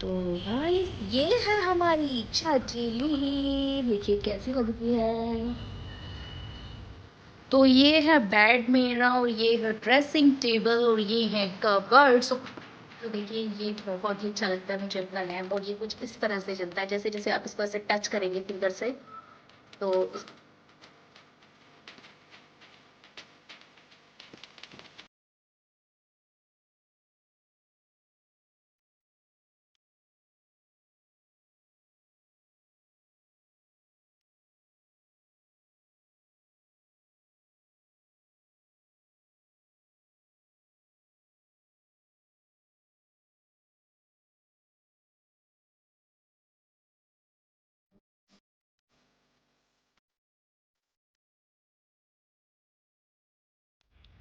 तो भाई ये है हमारी छाछीली, देखिए कैसी लगती है। तो ये है बेड मेरा और ये है ड्रेसिंग टेबल और ये है कबर्ड्स। तो देखिए ये बहुत ही अच्छा लगता है मुझे अपना लैम्प, और ये कुछ इस तरह से चलता है, जैसे जैसे आप इसको ऐसे टच करेंगे फिंगर से तो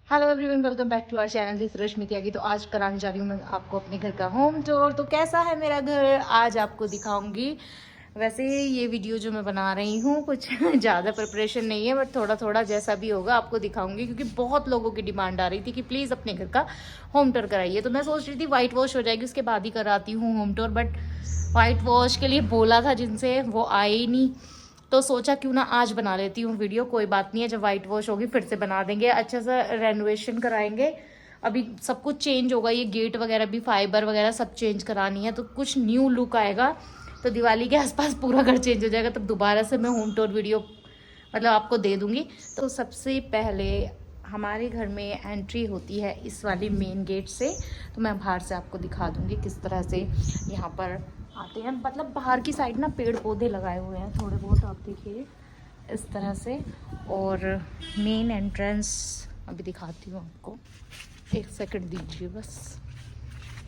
hello everyone, welcome back to our channel this Rashmi Tyagi. तो आज कराने जा रही हूँ मैं आपको अपने घर का होम टूर। तो कैसा है मेरा घर आज आपको दिखाऊंगी। वैसे ये वीडियो जो मैं बना रही हूँ कुछ ज़्यादा प्रिपरेशन नहीं है, बट थोड़ा थोड़ा जैसा भी होगा आपको दिखाऊंगी, क्योंकि बहुत लोगों की डिमांड आ रही थी कि प्लीज़ अपने घर का होम टूर कराइए। तो मैं सोच रही थी वाइट वॉश हो जाएगी उसके बाद ही कराती हूँ home tour, but white wash के लिए बोला था जिनसे, वो आए ही नहीं। तो सोचा क्यों ना आज बना लेती हूँ वीडियो। कोई बात नहीं है, जब वाइट वॉश होगी फिर से बना देंगे, अच्छा सा रेनोवेशन कराएंगे। अभी सब कुछ चेंज होगा, ये गेट वगैरह भी, फाइबर वगैरह सब चेंज करानी है, तो कुछ न्यू लुक आएगा। तो दिवाली के आसपास पूरा घर चेंज हो जाएगा, तब दोबारा से मैं होम टूर वीडियो मतलब आपको दे दूँगी। तो सबसे पहले हमारे घर में एंट्री होती है इस वाली मेन गेट से। तो मैं बाहर से आपको दिखा दूँगी किस तरह से यहाँ पर आते हैं। मतलब बाहर की साइड ना पेड़ पौधे लगाए हुए हैं थोड़े बहुत, आप देखिए इस तरह से। और मेन एंट्रेंस अभी दिखाती हूँ आपको, एक सेकंड दीजिए बस।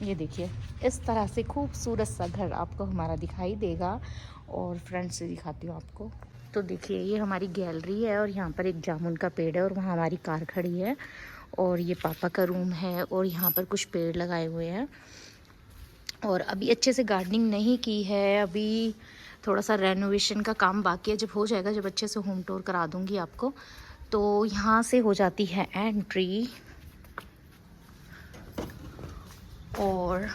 ये देखिए इस तरह से खूबसूरत सा घर आपको हमारा दिखाई देगा। और फ्रंट से दिखाती हूँ आपको। तो देखिए ये हमारी गैलरी है और यहाँ पर एक जामुन का पेड़ है और वहाँ हमारी कार खड़ी है। और ये पापा का रूम है और यहाँ पर कुछ पेड़ लगाए हुए हैं। और अभी अच्छे से गार्डनिंग नहीं की है, अभी थोड़ा सा रेनोवेशन का काम बाकी है। जब हो जाएगा, जब अच्छे से होम टूर करा दूँगी आपको। तो यहाँ से हो जाती है एंट्री और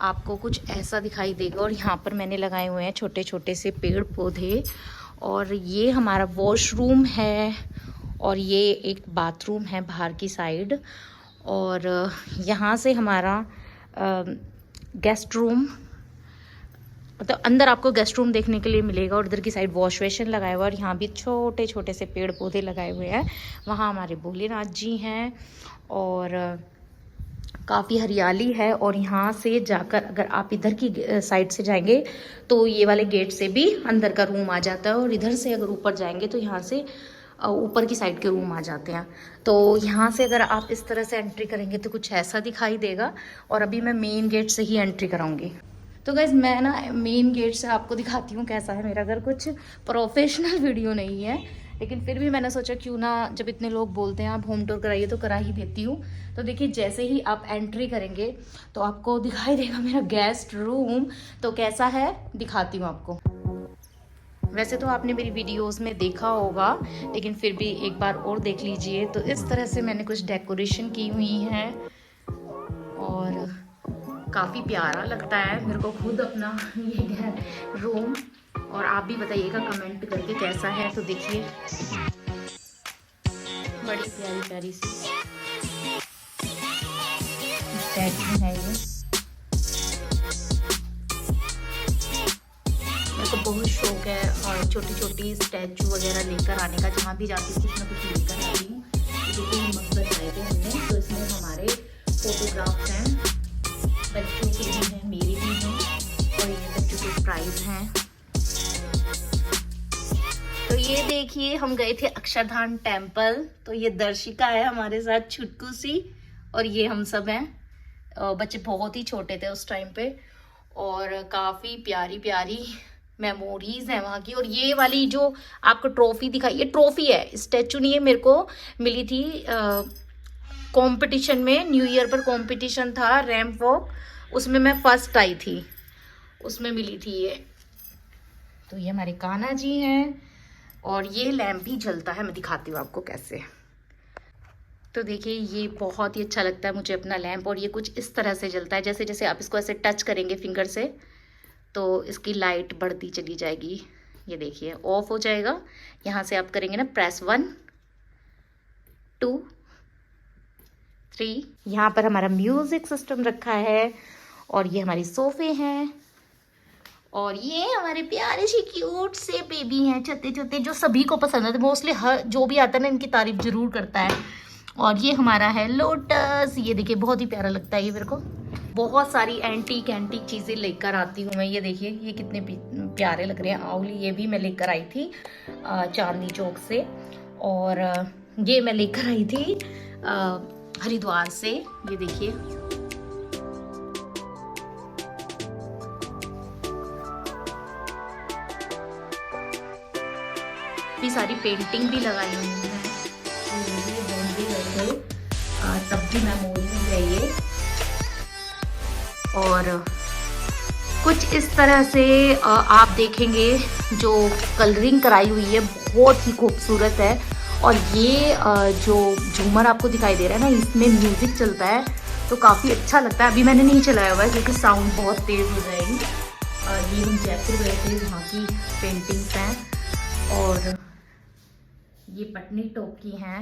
आपको कुछ ऐसा दिखाई देगा। और यहाँ पर मैंने लगाए हुए हैं छोटे छोटे से पेड़ पौधे। और ये हमारा वॉशरूम है और ये एक बाथरूम है बाहर की साइड। और यहाँ से हमारा गेस्ट रूम, मतलब अंदर आपको गेस्ट रूम देखने के लिए मिलेगा। और इधर की साइड वॉश बेसिन लगाया हुआ है और यहाँ भी छोटे छोटे से पेड़ पौधे लगाए हुए हैं। वहाँ हमारे भोलेनाथ जी हैं और काफ़ी हरियाली है। और यहाँ से जाकर अगर आप इधर की साइड से जाएंगे तो ये वाले गेट से भी अंदर का रूम आ जाता है। और इधर से अगर ऊपर जाएंगे तो यहाँ से ऊपर की साइड के रूम आ जाते हैं। तो यहाँ से अगर आप इस तरह से एंट्री करेंगे तो कुछ ऐसा दिखाई देगा। और अभी मैं मेन गेट से ही एंट्री कराऊंगी। तो गाइज मैं ना मेन गेट से आपको दिखाती हूँ कैसा है मेरा घर। कुछ प्रोफेशनल वीडियो नहीं है, लेकिन फिर भी मैंने सोचा क्यों ना, जब इतने लोग बोलते हैं आप होम टूर कराइए तो करा ही देती हूँ। तो देखिए जैसे ही आप एंट्री करेंगे तो आपको दिखाई देगा मेरा गेस्ट रूम। तो कैसा है दिखाती हूँ आपको। वैसे तो आपने मेरी वीडियोस में देखा होगा, लेकिन फिर भी एक बार और देख लीजिए। तो इस तरह से मैंने कुछ डेकोरेशन की हुई है और काफ़ी प्यारा लगता है मेरे को खुद अपना ये रूम। और आप भी बताइएगा कमेंट करके कैसा है। तो देखिए बड़ी प्यारी प्यारी सी स्टैचू है ये। मेरे को बहुत शौक है और छोटी छोटी स्टैचू वगैरह लेकर आने का, जहाँ भी जाती हूँ कुछ ना कुछ लेकर आती हूँ। देखिए मकबरे बनाए थे हमने, तो इसमें हमारे फोटोग्राफ्स हैं, बच्चों के भी हैं, मेरे भी हैं और ये बच्चों के प्राइज हैं। तो ये देखिए हम गए थे अक्षरधाम टेम्पल। तो ये दर्शिका है हमारे साथ छुटकू सी, और ये हम सब हैं। बच्चे बहुत ही छोटे थे उस टाइम पे। और काफ़ी प्यारी प्यारी मेमोरीज है वहाँ की। और ये वाली जो आपको ट्रॉफी दिखाई, ये ट्रॉफी है, स्टैचू नहीं है। मेरे को मिली थी कंपटीशन में, न्यू ईयर पर कंपटीशन था रैंप वॉक, उसमें मैं फर्स्ट आई थी, उसमें मिली थी ये। तो ये हमारे कान्हा जी हैं और ये लैंप भी जलता है, मैं दिखाती हूँ आपको कैसे। तो देखिए ये बहुत ही अच्छा लगता है मुझे अपना लैंप, और ये कुछ इस तरह से जलता है, जैसे जैसे आप इसको ऐसे टच करेंगे फिंगर से तो इसकी लाइट बढ़ती चली जाएगी। ये देखिए ऑफ हो जाएगा, यहाँ से आप करेंगे ना प्रेस 1 2 3। यहाँ पर हमारा म्यूजिक सिस्टम रखा है, और ये हमारी सोफे हैं, और ये हमारे प्यारे से क्यूट से बेबी हैं छोटे छोटे, जो सभी को पसंद है। मोस्टली हर जो भी आता है ना इनकी तारीफ जरूर करता है। और ये हमारा है लोटस, ये देखिए बहुत ही प्यारा लगता है ये मेरे को। बहुत सारी एंटीक चीज़ें लेकर आती हूँ मैं। ये देखिए ये कितने प्यारे लग रहे हैं आउली, ये भी मैं लेकर आई थी चांदनी चौक से, और ये मैं लेकर आई थी हरिद्वार से। ये देखिए भी सारी पेंटिंग भी लगाई हुई है, तब भी मेमोरी है ये। और कुछ इस तरह से आप देखेंगे जो कलरिंग कराई हुई है बहुत ही खूबसूरत है। और ये जो झूमर आपको दिखाई दे रहा है ना, इसमें म्यूजिक चलता है तो काफ़ी अच्छा लगता है। अभी मैंने नहीं चलाया हुआ है क्योंकि साउंड बहुत तेज़ हो जाएगी। ये हम जयपुर गए थे, वहाँ की पेंटिंग्स हैं, और ये पटनी टॉप की हैं,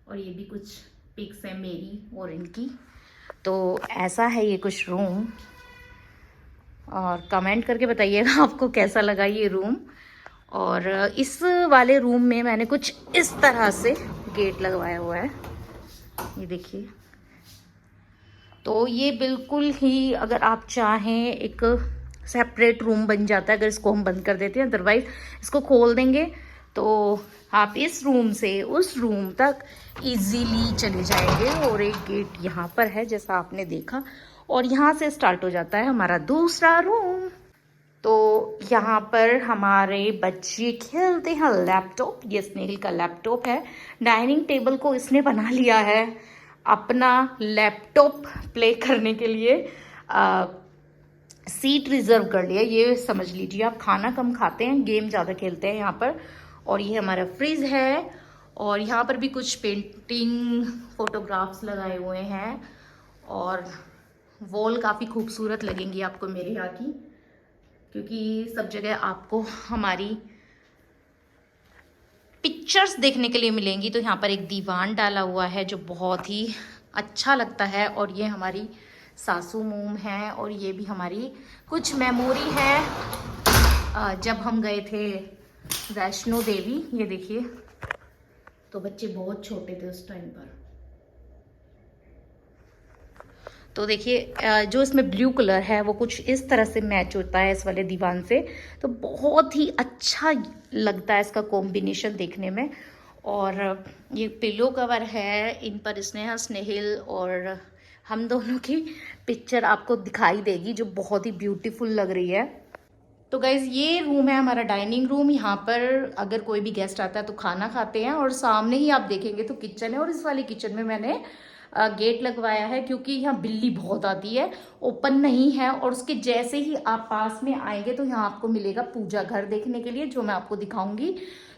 और ये भी कुछ पिक्स हैं मेरी और इनकी। तो ऐसा है ये कुछ रूम, और कमेंट करके बताइएगा आपको कैसा लगा ये रूम। और इस वाले रूम में मैंने कुछ इस तरह से गेट लगवाया हुआ है, ये देखिए। तो ये बिल्कुल ही अगर आप चाहें एक सेपरेट रूम बन जाता है अगर इसको हम बंद कर देते हैं। अदरवाइज इसको खोल देंगे तो आप इस रूम से उस रूम तक इजीली चले जाएंगे। और एक गेट यहाँ पर है जैसा आपने देखा, और यहाँ से स्टार्ट हो जाता है हमारा दूसरा रूम। तो यहाँ पर हमारे बच्चे खेलते हैं लैपटॉप, ये स्नेहिल का लैपटॉप है। डाइनिंग टेबल को इसने बना लिया है अपना लैपटॉप प्ले करने के लिए, सीट रिजर्व कर लिया, ये समझ लीजिए आप। खाना कम खाते हैं, गेम ज़्यादा खेलते हैं यहाँ पर। और ये हमारा फ्रिज है, और यहाँ पर भी कुछ पेंटिंग फोटोग्राफ्स लगाए हुए हैं, और वॉल काफ़ी खूबसूरत लगेंगी आपको मेरे यहाँ की, क्योंकि सब जगह आपको हमारी पिक्चर्स देखने के लिए मिलेंगी। तो यहाँ पर एक दीवान डाला हुआ है जो बहुत ही अच्छा लगता है, और ये हमारी सासू मोम है, और ये भी हमारी कुछ मेमोरी है जब हम गए थे वैष्णो देवी। ये देखिए, तो बच्चे बहुत छोटे थे उस टाइम पर। तो देखिए जो इसमें ब्लू कलर है वो कुछ इस तरह से मैच होता है इस वाले दीवान से, तो बहुत ही अच्छा लगता है इसका कॉम्बिनेशन देखने में। और ये पिलो कवर है, इन पर स्नेहा स्नेहिल और हम दोनों की पिक्चर आपको दिखाई देगी जो बहुत ही ब्यूटीफुल लग रही है। तो गाइज ये रूम है हमारा डाइनिंग रूम। यहाँ पर अगर कोई भी गेस्ट आता है तो खाना खाते हैं, और सामने ही आप देखेंगे तो किचन है। और इस वाले किचन में मैंने गेट लगवाया है क्योंकि यहाँ बिल्ली बहुत आती है, ओपन नहीं है। और उसके जैसे ही आप पास में आएंगे तो यहाँ आपको मिलेगा पूजा घर देखने के लिए, जो मैं आपको दिखाऊंगी।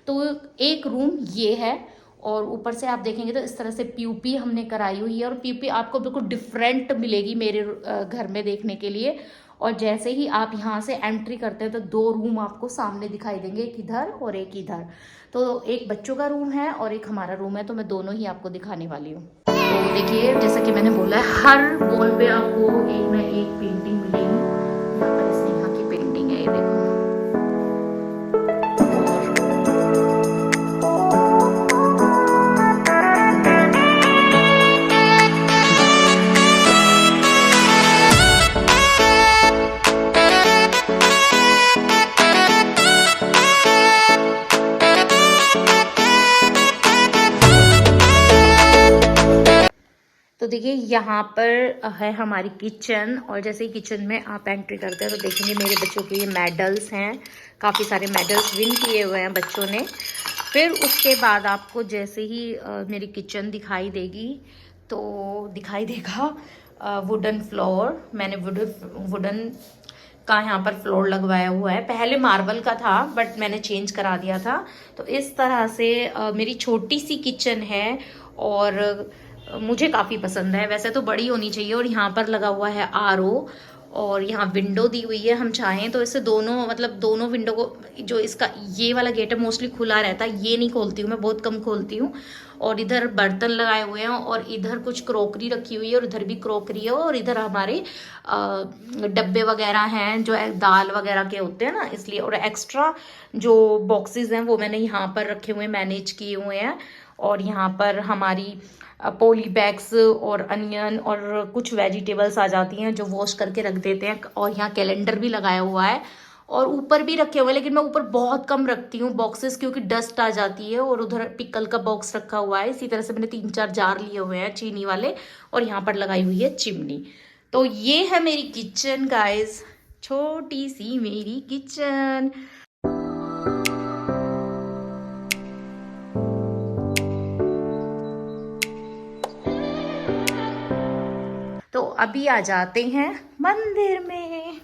तो एक रूम ये है, और ऊपर से आप देखेंगे तो इस तरह से पीओपी हमने कराई हुई है, और पीओपी आपको बिल्कुल डिफरेंट मिलेगी मेरे घर में देखने के लिए। और जैसे ही आप यहाँ से एंट्री करते हैं तो 2 रूम आपको सामने दिखाई देंगे, एक इधर और एक इधर। तो एक बच्चों का रूम है और एक हमारा रूम है, तो मैं दोनों ही आपको दिखाने वाली हूँ। तो देखिए जैसा कि मैंने बोला है, हर वॉल पे आपको एक ना एक पेंटिंग मिलेगी। यहाँ पर स्नेहा की पेंटिंग है, ये देखो। तो देखिए यहाँ पर है हमारी किचन, और जैसे ही किचन में आप एंट्री करते हैं तो देखेंगे मेरे बच्चों के ये मेडल्स हैं, काफ़ी सारे मेडल्स विन किए हुए हैं बच्चों ने। फिर उसके बाद आपको जैसे ही मेरी किचन दिखाई देगी तो दिखाई देगा वुडन फ्लोर। मैंने वुडन का यहाँ पर फ्लोर लगवाया हुआ है, पहले मार्बल का था बट मैंने चेंज करा दिया था। तो इस तरह से मेरी छोटी सी किचन है, और मुझे काफ़ी पसंद है। वैसे तो बड़ी होनी चाहिए। और यहाँ पर लगा हुआ है आरओ और यहाँ विंडो दी हुई है। हम चाहें तो इससे दोनों मतलब दोनों विंडो को, जो इसका ये वाला गेट है मोस्टली खुला रहता है, ये नहीं खोलती हूँ मैं, बहुत कम खोलती हूँ। और इधर बर्तन लगाए हुए हैं और इधर कुछ क्रोकरी रखी हुई है और इधर भी क्रोकरी है। और इधर हमारे डब्बे वगैरह हैं जो दाल वगैरह के होते हैं ना, इसलिए। और एक्स्ट्रा जो बॉक्सेस हैं वो मैंने यहाँ पर रखे हुए, मैनेज किए हुए हैं। और यहाँ पर हमारी पोली बैग्स और अनियन और कुछ वेजिटेबल्स आ जाती हैं जो वॉश करके रख देते हैं। और यहाँ कैलेंडर भी लगाया हुआ है और ऊपर भी रखे हुए हैं, लेकिन मैं ऊपर बहुत कम रखती हूँ बॉक्सेस क्योंकि डस्ट आ जाती है। और उधर पिकल का बॉक्स रखा हुआ है। इसी तरह से मैंने 3-4 जार लिए हुए हैं चीनी वाले। और यहाँ पर लगाई हुई है चिमनी। तो ये है मेरी किचन गाइस, छोटी सी मेरी किचन। तो अभी आ जाते हैं मंदिर में।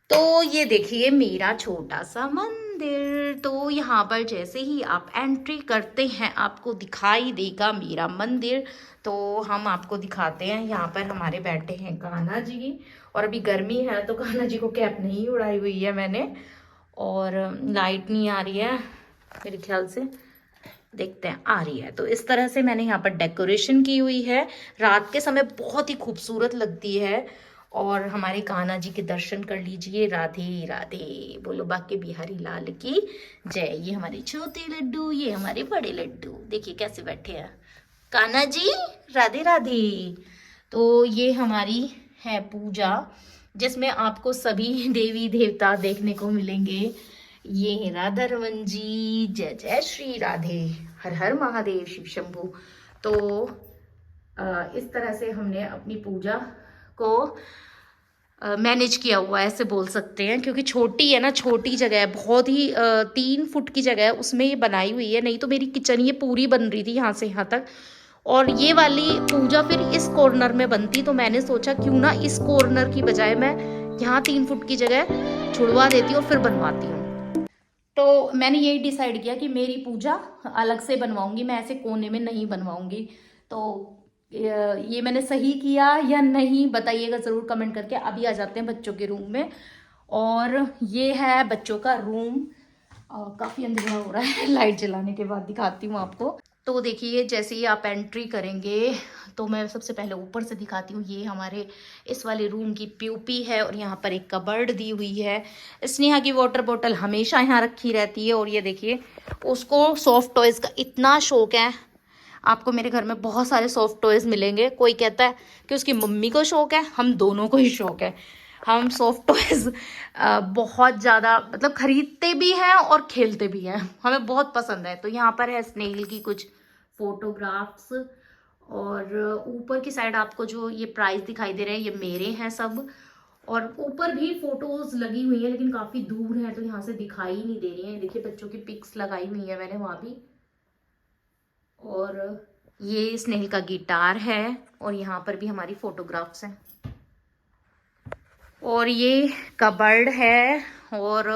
तो ये देखिए मेरा छोटा सा मंदिर। तो यहाँ पर जैसे ही आप एंट्री करते हैं आपको दिखाई देगा मेरा मंदिर। तो हम आपको दिखाते हैं। यहाँ पर हमारे बैठे हैं कान्हा जी। और अभी गर्मी है तो कान्हा जी को कैप नहीं उड़ाई हुई है मैंने। और लाइट नहीं आ रही है मेरे ख्याल से, देखते हैं आ रही है। तो इस तरह से मैंने यहाँ पर डेकोरेशन की हुई है। रात के समय बहुत ही खूबसूरत लगती है। और हमारे कान्हा जी के दर्शन कर लीजिए। राधे राधे बोलो बाके बिहारी लाल की जय। ये हमारे छोटे लड्डू, ये हमारे बड़े लड्डू, देखिए कैसे बैठे हैं कान्हा जी। राधे राधे। तो ये हमारी है पूजा जिसमें आपको सभी देवी देवता देखने को मिलेंगे। ये है राधा रमन जी। जय जय श्री राधे, हर हर महादेव, शिव शंभू। तो इस तरह से हमने अपनी पूजा को मैनेज किया हुआ है, ऐसे बोल सकते हैं। क्योंकि छोटी है ना, छोटी जगह है, बहुत ही 3 फुट की जगह है उसमें ये बनाई हुई है। नहीं तो मेरी किचन ये पूरी बन रही थी यहाँ से यहाँ तक। और ये वाली पूजा फिर इस कॉर्नर में बनती, तो मैंने सोचा क्यों ना इस कॉर्नर की बजाय मैं यहाँ 3 फुट की जगह छुड़वा देती हूँ और फिर बनवाती हूँ। तो मैंने यही डिसाइड किया कि मेरी पूजा अलग से बनवाऊंगी, मैं ऐसे कोने में नहीं बनवाऊंगी। तो ये मैंने सही किया या नहीं बताइएगा ज़रूर कमेंट करके। अभी आ जाते हैं बच्चों के रूम में। और ये है बच्चों का रूम। काफ़ी अंधेरा हो रहा है, लाइट जलाने के बाद दिखाती हूँ आपको। तो देखिए जैसे ही आप एंट्री करेंगे तो मैं सबसे पहले ऊपर से दिखाती हूँ। ये हमारे इस वाले रूम की पीओपी है और यहाँ पर एक कबर्ड दी हुई है। स्नेहा की वाटर बोतल हमेशा यहाँ रखी रहती है। और ये देखिए उसको सॉफ्ट टॉयज़ का इतना शौक है। आपको मेरे घर में बहुत सारे सॉफ्ट टॉयज़ मिलेंगे। कोई कहता है कि उसकी मम्मी को शौक है, हम दोनों को ही शौक है। हम सॉफ्ट टॉयज़ बहुत ज़्यादा मतलब खरीदते भी हैं और खेलते भी हैं, हमें बहुत पसंद है। तो यहाँ पर है स्नेल की कुछ फोटोग्राफ्स। और ऊपर की साइड आपको जो ये प्राइस दिखाई दे रहे हैं ये मेरे हैं सब। और ऊपर भी फोटोज लगी हुई है लेकिन काफ़ी दूर है तो यहाँ से दिखाई नहीं दे रही है। देखिए बच्चों की पिक्स लगाई हुई है मैंने वहाँ भी। और ये स्नेल का गिटार है और यहाँ पर भी हमारी फोटोग्राफ्स हैं। और ये कबर्ड है। और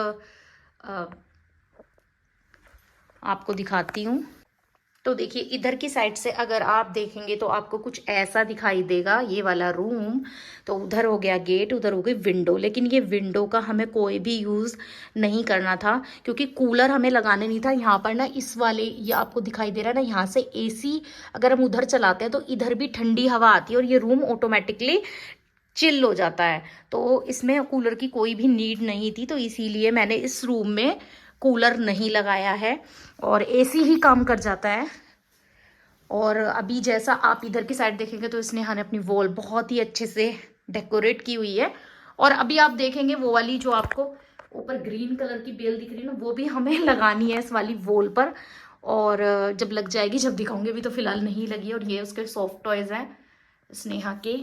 आपको दिखाती हूँ। तो देखिए इधर की साइड से अगर आप देखेंगे तो आपको कुछ ऐसा दिखाई देगा ये वाला रूम। तो उधर हो गया गेट, उधर हो गई विंडो। लेकिन ये विंडो का हमें कोई भी यूज़ नहीं करना था क्योंकि कूलर हमें लगाने नहीं था। यहाँ पर ना इस वाले ये आपको दिखाई दे रहा है ना, यहाँ से एसी अगर हम उधर चलाते हैं तो इधर भी ठंडी हवा आती है और ये रूम ऑटोमेटिकली चिल हो जाता है। तो इसमें कूलर की कोई भी नीड नहीं थी। तो इसीलिए मैंने इस रूम में कूलर नहीं लगाया है और एसी ही काम कर जाता है। और अभी जैसा आप इधर की साइड देखेंगे तो स्नेहा ने अपनी वॉल बहुत ही अच्छे से डेकोरेट की हुई है। और अभी आप देखेंगे वो वाली जो आपको ऊपर ग्रीन कलर की बेल दिख रही है ना, वो भी हमें लगानी है इस वाली वॉल पर। और जब लग जाएगी, जब दिखाऊंगी, अभी तो फिलहाल नहीं लगी। और ये उसके सॉफ्ट टॉयज हैं स्नेहा के।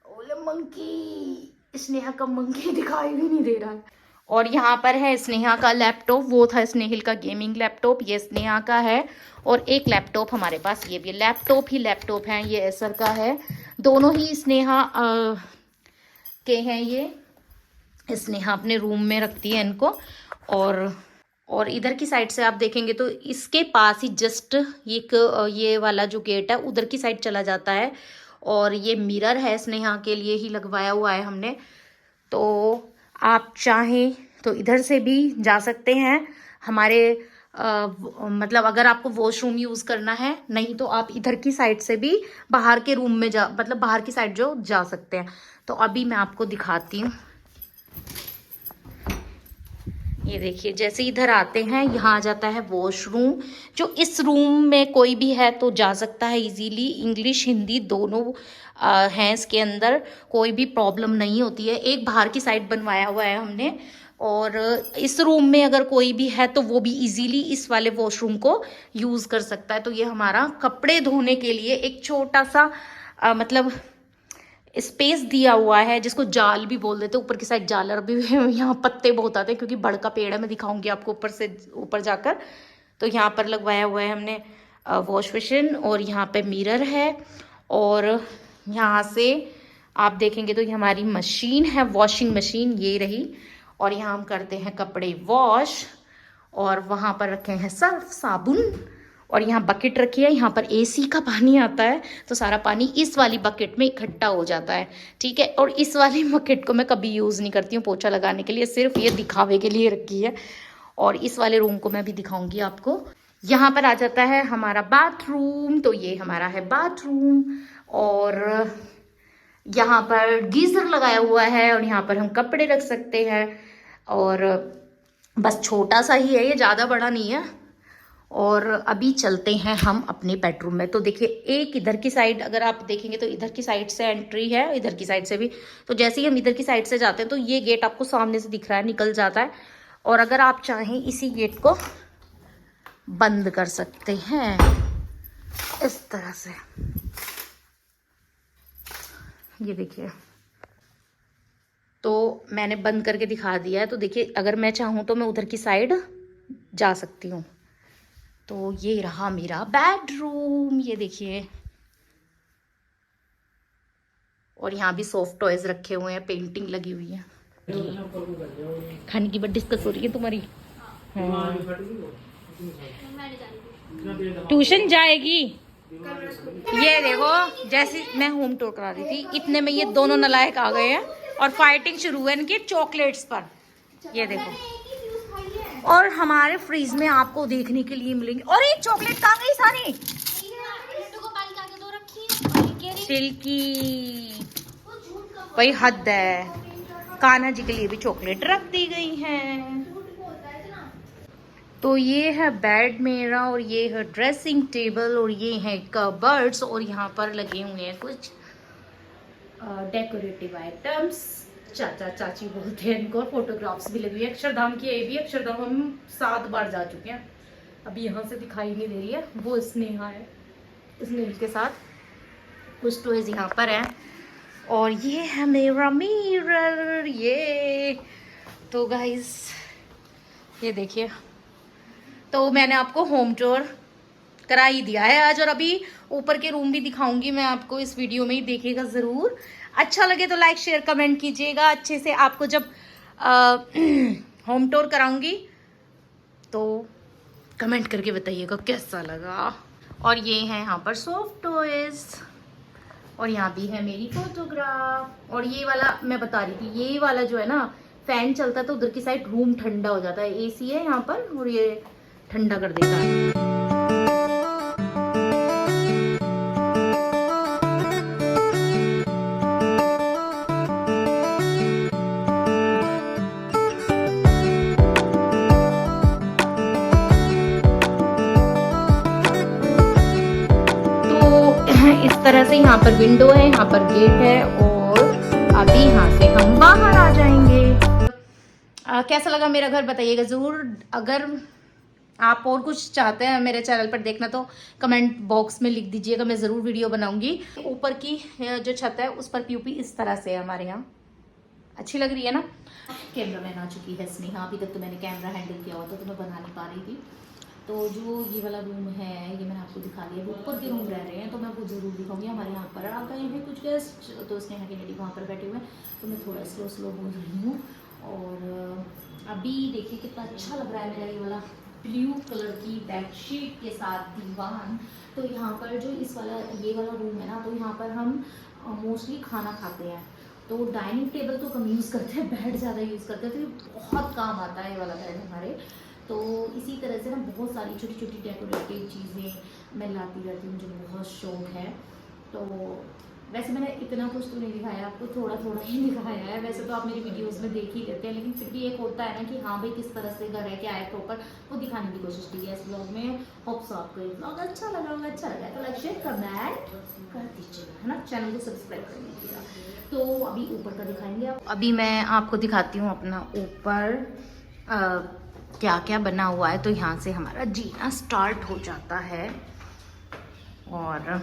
ओले मंकी, स्नेहा का मंकी दिखाई भी नहीं दे रहा है। और यहाँ पर है स्नेहा का लैपटॉप, वो था स्नेहिल का गेमिंग लैपटॉप, ये स्नेहा का है। और एक लैपटॉप हमारे पास ये भी लैपटॉप ही लैपटॉप है, ये एसर का है। दोनों ही स्नेहा के हैं। ये स्नेहा अपने रूम में रखती है इनको। और और इधर की साइड से आप देखेंगे तो इसके पास ही जस्ट एक ये वाला जो गेट है उधर की साइड चला जाता है। और ये मिरर है स्नेहा के लिए ही लगवाया हुआ है हमने। तो आप चाहें तो इधर से भी जा सकते हैं हमारे मतलब अगर आपको वॉशरूम यूज़ करना है, नहीं तो आप इधर की साइड से भी बाहर के रूम में जा मतलब बाहर की साइड जो जा सकते हैं। तो अभी मैं आपको दिखाती हूँ। ये देखिए जैसे इधर आते हैं यहाँ आ जाता है वॉशरूम। जो इस रूम में कोई भी है तो जा सकता है इजीली। इंग्लिश हिंदी दोनों हैं इसके अंदर, कोई भी प्रॉब्लम नहीं होती है। एक बाहर की साइड बनवाया हुआ है हमने, और इस रूम में अगर कोई भी है तो वो भी इजीली इस वाले वॉशरूम को यूज़ कर सकता है। तो ये हमारा कपड़े धोने के लिए एक छोटा सा मतलब स्पेस दिया हुआ है, जिसको जाल भी बोल देते हैं। ऊपर की साइड झालर भी यहाँ पत्ते बहुत आते हैं क्योंकि बड़ का पेड़ है, मैं दिखाऊंगी आपको ऊपर से ऊपर जाकर। तो यहाँ पर लगवाया हुआ है हमने वॉश बेसिन, और यहाँ पे मिरर है। और यहाँ से आप देखेंगे तो ये हमारी मशीन है, वॉशिंग मशीन ये रही। और यहाँ हम करते हैं कपड़े वॉश। और वहाँ पर रखे हैं सर्फ साबुन, और यहाँ बकेट रखी है। यहाँ पर एसी का पानी आता है तो सारा पानी इस वाली बकेट में इकट्ठा हो जाता है, ठीक है। और इस वाली बकेट को मैं कभी यूज़ नहीं करती हूँ पोछा लगाने के लिए, सिर्फ ये दिखावे के लिए रखी है। और इस वाले रूम को मैं भी दिखाऊंगी आपको। यहाँ पर आ जाता है हमारा बाथरूम। तो ये हमारा है बाथरूम, और यहाँ पर गीजर लगाया हुआ है, और यहाँ पर हम कपड़े रख सकते हैं। और बस छोटा सा ही है ये, ज़्यादा बड़ा नहीं है। और अभी चलते हैं हम अपने बेडरूम में। तो देखिए एक इधर की साइड अगर आप देखेंगे तो इधर की साइड से एंट्री है, इधर की साइड से भी। तो जैसे ही हम इधर की साइड से जाते हैं तो ये गेट आपको सामने से दिख रहा है, निकल जाता है। और अगर आप चाहें इसी गेट को बंद कर सकते हैं इस तरह से। ये देखिए, तो मैंने बंद करके दिखा दिया है। तो देखिए अगर मैं चाहूँ तो मैं उधर की साइड जा सकती हूँ। तो ये रहा मेरा बेडरूम, ये देखिए। और यहाँ भी सॉफ्ट टॉयज रखे हुए हैं, पेंटिंग लगी हुई है। खाने की बात डिस्कस हो रही है तुम्हारी। ट्यूशन जाएगी। ये देखो जैसे मैं होम टूर करा रही थी, इतने में ये दोनों नालायक आ गए हैं और फाइटिंग शुरू है इनकी चॉकलेट्स पर। ये देखो, और हमारे फ्रीज में आपको देखने के लिए मिलेंगे। और ये चॉकलेट कहाँ गई सारी? सिल्की, भाई हद है। कान्हा जी के लिए भी चॉकलेट रख दी गई है। तो ये है बेड मेरा, और ये है ड्रेसिंग टेबल, और ये है कबर्ड्स। और यहाँ पर लगे हुए हैं कुछ डेकोरेटिव आइटम्स, चाचा चाची बोलते हैं इनको। और फोटोग्राफ्स भी लगी हुई है। अक्षरधाम की ये भी, अक्षरधाम हम 7 बार जा चुके हैं। अभी यहाँ से दिखाई नहीं दे रही है, वो स्नेहा है, स्नेहा के साथ कुछ टॉयज यहाँ पर है। और ये है मेरा मिरर, ये। तो गाइस ये देखिए, तो मैंने आपको होम टूर करा ही दिया है आज। और अभी ऊपर के रूम भी दिखाऊंगी मैं आपको, इस वीडियो में ही देखिएगा ज़रूर। अच्छा लगे तो लाइक शेयर कमेंट कीजिएगा। अच्छे से आपको जब होम टूर कराऊंगी तो कमेंट करके बताइएगा कैसा लगा। और ये है यहाँ पर सॉफ्ट टॉयज, और यहाँ भी है मेरी फोटोग्राफ। और ये वाला मैं बता रही थी, ये वाला जो है ना फैन चलता है तो उधर की साइड रूम ठंडा हो जाता है। एसी है यहाँ पर और ये ठंडा कर देता है। इस तरह से यहाँ पर विंडो है, यहाँ पर गेट है, और अभी यहाँ से हम बाहर आ जाएंगे। कैसा लगा मेरा घर बताइएगा ज़रूर। अगर आप और कुछ चाहते हैं मेरे चैनल पर देखना तो कमेंट बॉक्स में लिख दीजिएगा, मैं ज़रूर वीडियो बनाऊंगी। ऊपर की जो छत है उस पर पीओपी इस तरह से है हमारे यहाँ, अच्छी लग रही है ना। कैमरा मैन आ चुकी है स्नेहा, अभी तक तो मैंने कैमरा हैंडल किया हुआ था तो मैं बना नहीं पा रही थी। तो जो ये वाला रूम है ये मैंने आपको दिखा दिया। ऊपर के रूम रह रहे हैं तो मैं वो ज़रूर दिखाऊंगी। हमारे यहाँ पर आ गए हैं कुछ गेस्ट, तो स्नेहा के लेडी वहाँ पर बैठे हुए हैं, तो मैं थोड़ा स्लो बोल रही हूँ। और अभी देखिए कितना अच्छा लग रहा है मेरा ये वाला ब्लू कलर की बेडशीट के साथ दीवान। तो यहाँ पर जो ये वाला रूम है ना, तो यहाँ पर हम मोस्टली खाना खाते हैं, तो डाइनिंग टेबल तो कम यूज़ करते हैं, बेड ज़्यादा यूज़ करते हैं, तो ये बहुत काम आता है ये वाला बेड हमारे। तो इसी तरह से ना बहुत सारी छोटी छोटी डेकोरेटिव चीज़ें मैं लाती रहती हूँ, मुझे बहुत शौक है। तो वैसे मैंने इतना कुछ तो नहीं दिखाया आपको, थोड़ा थोड़ा ही दिखाया है। वैसे तो आप मेरी वीडियोस में देख ही लेते हैं, लेकिन फिर भी एक होता है ना कि हाँ भाई किस तरह से घर है क्या है प्रॉपर, वो दिखाने की कोशिश की है इस ब्लॉग में। होप सो आपको ये ब्लॉग अच्छा लगा होगा, अच्छा लगा तो लाइक शेयर कमेंट कर दीजिएगा, है ना, चैनल को सब्सक्राइब कर लीजिएगा। तो अभी ऊपर का दिखाएंगे आप। अभी मैं आपको दिखाती हूँ अपना ऊपर क्या क्या बना हुआ है। तो यहाँ से हमारा जीना स्टार्ट हो जाता है, और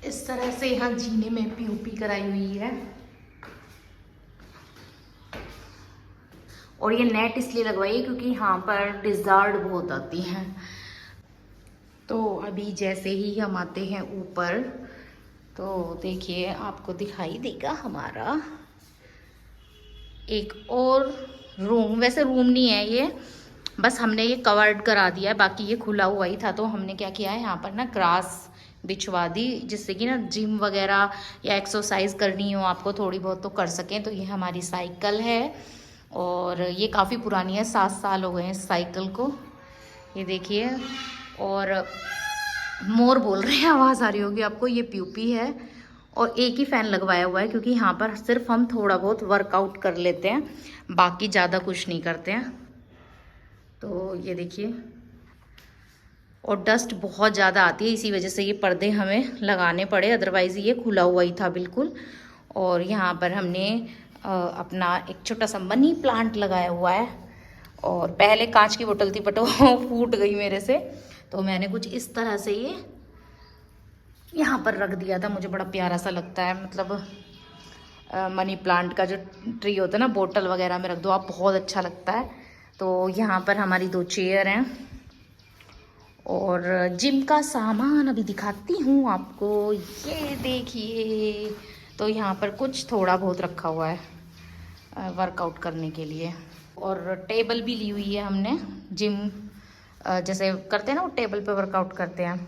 इस तरह से यहाँ जीने में पीओपी कराई हुई है। और ये नेट इसलिए लगवाई है क्योंकि यहाँ पर डिजार्ड बहुत आती हैं। तो अभी जैसे ही हम आते हैं ऊपर, तो देखिए आपको दिखाई देगा हमारा एक और रूम। वैसे रूम नहीं है ये, बस हमने ये कवर्ड करा दिया है, बाकी ये खुला हुआ ही था। तो हमने क्या किया है, यहाँ पर ना ग्रास बिछवा दी, जिससे कि ना जिम वगैरह या एक्सरसाइज करनी हो आपको थोड़ी बहुत तो कर सकें। तो ये हमारी साइकिल है, और ये काफ़ी पुरानी है, 7 साल हो गए हैं इस साइकिल को, ये देखिए। और मोर बोल रहे हैं, आवाज़ आ रही होगी आपको, ये पीयूपी है। और एक ही फ़ैन लगवाया हुआ है क्योंकि यहाँ पर सिर्फ हम थोड़ा बहुत वर्कआउट कर लेते हैं, बाकी ज़्यादा कुछ नहीं करते हैं। तो ये देखिए, और डस्ट बहुत ज़्यादा आती है, इसी वजह से ये पर्दे हमें लगाने पड़े, अदरवाइज़ ये खुला हुआ ही था बिल्कुल। और यहाँ पर हमने अपना एक छोटा सा मनी प्लांट लगाया हुआ है। और पहले कांच की बोतल थी बट वो फूट गई मेरे से, तो मैंने कुछ इस तरह से ये यहाँ पर रख दिया था। मुझे बड़ा प्यारा सा लगता है, मतलब मनी प्लांट का जो ट्री होता है ना, बोतल वगैरह में रख दो आप, बहुत अच्छा लगता है। तो यहाँ पर हमारी 2 चेयर हैं, और जिम का सामान अभी दिखाती हूँ आपको, ये देखिए। तो यहाँ पर कुछ थोड़ा बहुत रखा हुआ है वर्कआउट करने के लिए, और टेबल भी ली हुई है हमने, जिम जैसे करते हैं ना वो टेबल पे वर्कआउट करते हैं।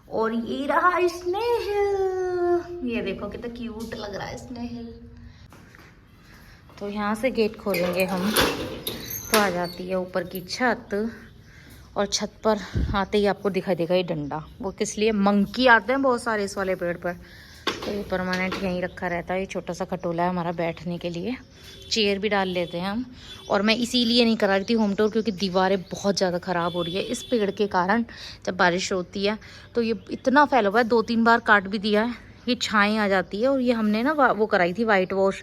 और ये रहा स्नेहिल, ये देखो कितना क्यूट लग रहा है स्नेहिल। तो यहाँ से गेट खोलेंगे हम तो आ जाती है ऊपर की छत, और छत पर आते ही आपको दिखाई देगा ये डंडा। वो किस लिए, मंकी आते हैं बहुत सारे इस वाले पेड़ पर, तो ये परमानेंट यहीं रखा रहता है। ये छोटा सा खटोला है हमारा बैठने के लिए, चेयर भी डाल लेते हैं हम। और मैं इसीलिए नहीं करा रही थी होम टूर, क्योंकि दीवारें बहुत ज़्यादा ख़राब हो रही है इस पेड़ के कारण। जब बारिश होती है तो ये इतना फैला हुआ है, 2-3 बार काट भी दिया है, ये छाएँ आ जाती है। और ये हमने ना वो कराई थी वाइट वॉश,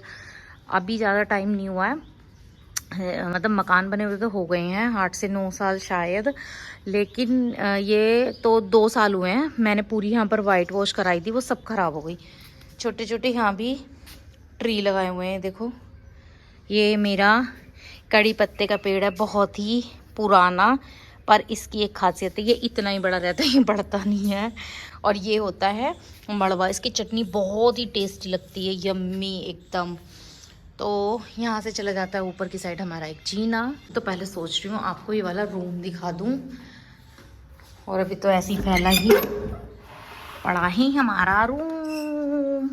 अभी ज़्यादा टाइम नहीं हुआ है, मतलब मकान बने हुए तो हो गए हैं 8 से 9 साल शायद, लेकिन ये तो 2 साल हुए हैं। मैंने पूरी यहाँ पर वाइट वॉश कराई थी, वो सब खराब हो गई। छोटे छोटे यहाँ भी ट्री लगाए हुए हैं, देखो ये मेरा कड़ी पत्ते का पेड़ है, बहुत ही पुराना, पर इसकी एक खासियत है, ये इतना ही बड़ा रहता है, ये बढ़ता नहीं है। और ये होता है मड़वा, इसकी चटनी बहुत ही टेस्टी लगती है, यम्मी एकदम। तो यहाँ से चला जाता है ऊपर की साइड हमारा एक जीना। तो पहले सोच रही हूँ आपको ये वाला रूम दिखा दूँ, और अभी तो ऐसे ही फैला ही पड़ा ही हमारा रूम।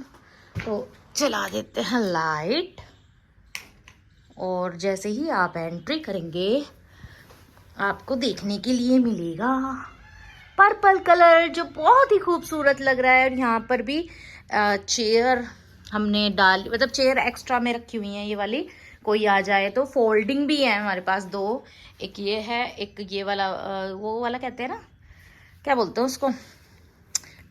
तो चला देते हैं लाइट, और जैसे ही आप एंट्री करेंगे आपको देखने के लिए मिलेगा पर्पल कलर, जो बहुत ही खूबसूरत लग रहा है। और यहाँ पर भी चेयर हमने डाल, मतलब चेयर एक्स्ट्रा में रखी हुई हैं ये वाली, कोई आ जाए तो। फोल्डिंग भी है हमारे पास 2, एक ये है, एक ये वाला वो वाला कहते हैं ना, क्या बोलते हैं उसको,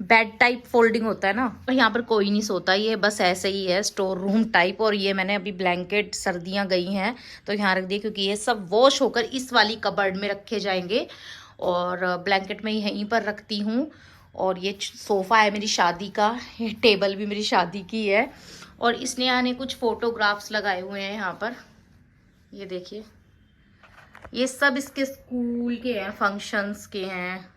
बेड टाइप फोल्डिंग होता है ना। और यहाँ पर कोई नहीं सोता, ये बस ऐसे ही है स्टोर रूम टाइप। और ये मैंने अभी ब्लैंकेट, सर्दियाँ गई हैं तो यहाँ रख दिए, क्योंकि ये सब वॉश होकर इस वाली कबर्ड में रखे जाएंगे, और ब्लैंकेट में यहीं पर रखती हूँ। और ये सोफ़ा है मेरी शादी का, ये टेबल भी मेरी शादी की है। और इसने आने कुछ फ़ोटोग्राफ्स लगाए हुए हैं यहाँ पर, ये देखिए, ये सब इसके स्कूल के हैं, फंक्शंस के हैं।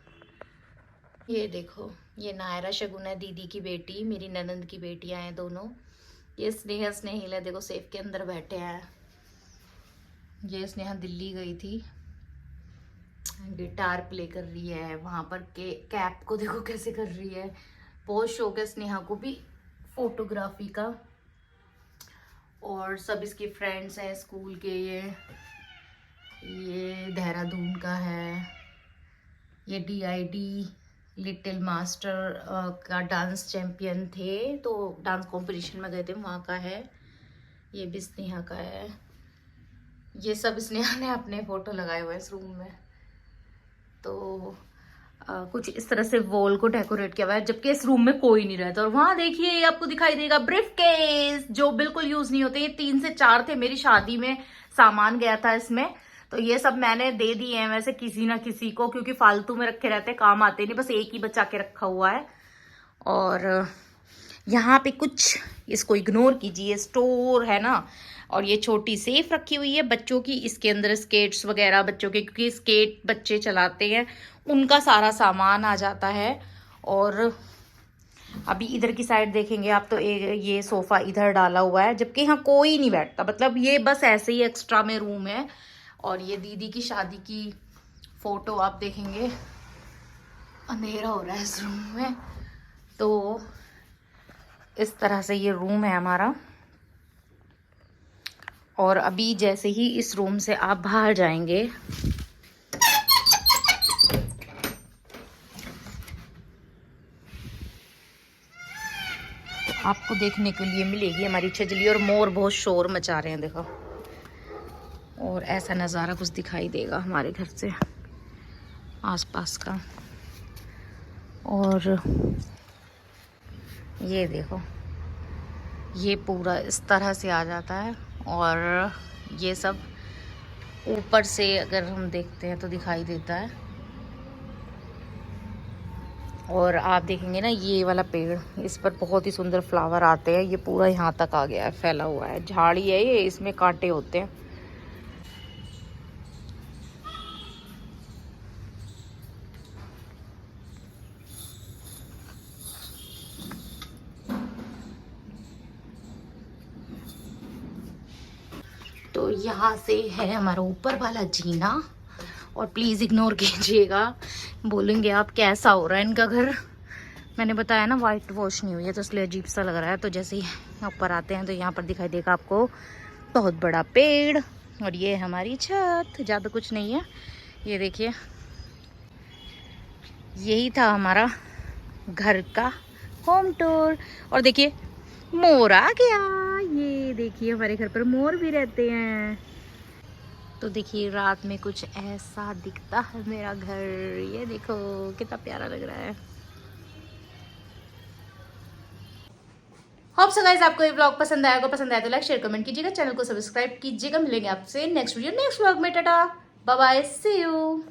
ये देखो, ये नायरा शगुन है, दीदी की बेटी, मेरी ननंद की बेटियां हैं दोनों। ये स्नेहा स्नेहिल है, देखो सेफ के अंदर बैठे हैं। ये स्नेहा दिल्ली गई थी, गिटार प्ले कर रही है वहां पर के कैप को देखो कैसे कर रही है। बहुत शौक है स्नेहा को भी फोटोग्राफी का। और सब इसकी फ्रेंड्स हैं स्कूल के। ये देहरादून का है, ये DID लिटिल मास्टर का डांस चैंपियन थे, तो डांस कंपटीशन में गए थे, वहाँ का है। ये भी स्नेहा का है। ये सब स्नेहा ने अपने फोटो लगाए हुए इस रूम में। तो कुछ इस तरह से वॉल को डेकोरेट किया हुआ है, जबकि इस रूम में कोई नहीं रहता। और वहां देखिए ये आपको दिखाई देगा ब्रीफ केस, जो बिल्कुल यूज नहीं होते। ये 3 से 4 थे, मेरी शादी में सामान गया था इसमें, तो ये सब मैंने दे दिए हैं वैसे किसी ना किसी को, क्योंकि फालतू में रखे रहते, काम आते नहीं। बस एक ही बचा के रखा हुआ है। और यहाँ पे कुछ, इसको इग्नोर कीजिए, स्टोर है ना। और ये छोटी सेफ रखी हुई है बच्चों की, इसके अंदर स्केट्स वगैरह बच्चों के, क्योंकि स्केट बच्चे चलाते हैं, उनका सारा सामान आ जाता है। और अभी इधर की साइड देखेंगे आप तो ये सोफा इधर डाला हुआ है, जबकि यहाँ कोई नहीं बैठता, मतलब ये बस ऐसे ही एक्स्ट्रा में रूम है। और ये दीदी की शादी की फोटो आप देखेंगे, अंधेरा हो रहा है इस रूम में। तो इस तरह से ये रूम है हमारा। और अभी जैसे ही इस रूम से आप बाहर जाएंगे, आपको देखने के लिए मिलेगी हमारी छजली। और मोर बहुत शोर मचा रहे हैं देखो। और ऐसा नज़ारा कुछ दिखाई देगा हमारे घर से आसपास का। और ये देखो, ये पूरा इस तरह से आ जाता है। और ये सब ऊपर से अगर हम देखते हैं तो दिखाई देता है। और आप देखेंगे ना ये वाला पेड़, इस पर बहुत ही सुंदर फ्लावर आते हैं। ये पूरा यहाँ तक आ गया है, फैला हुआ है, झाड़ी है ये, इसमें कांटे होते हैं। तो यहाँ से है हमारा ऊपर वाला जीना। और प्लीज़ इग्नोर कीजिएगा, बोलेंगे आप कैसा हो रहा है इनका घर। मैंने बताया ना वाइट वॉश नहीं हुई है, तो इसलिए अजीब सा लग रहा है। तो जैसे ही ऊपर आते हैं तो यहाँ पर दिखाई देगा आपको बहुत बड़ा पेड़। और ये हमारी छत, ज़्यादा कुछ नहीं है। ये देखिए, यही था हमारा घर का होम टूर। और देखिए मोर आ गया। ये देखिए हमारे घर पर मोर भी रहते हैं। तो देखिए रात में कुछ ऐसा दिखता है मेरा घर। ये देखो कितना प्यारा लग रहा है। होप सो गाइस आपको ये व्लॉग पसंद आया होगा। पसंद आया तो लाइक शेयर कमेंट कीजिएगा, चैनल को सब्सक्राइब कीजिएगा। मिलेंगे आपसे नेक्स्ट वीडियो नेक्स्ट व्लॉग में। Tata bye bye, see you.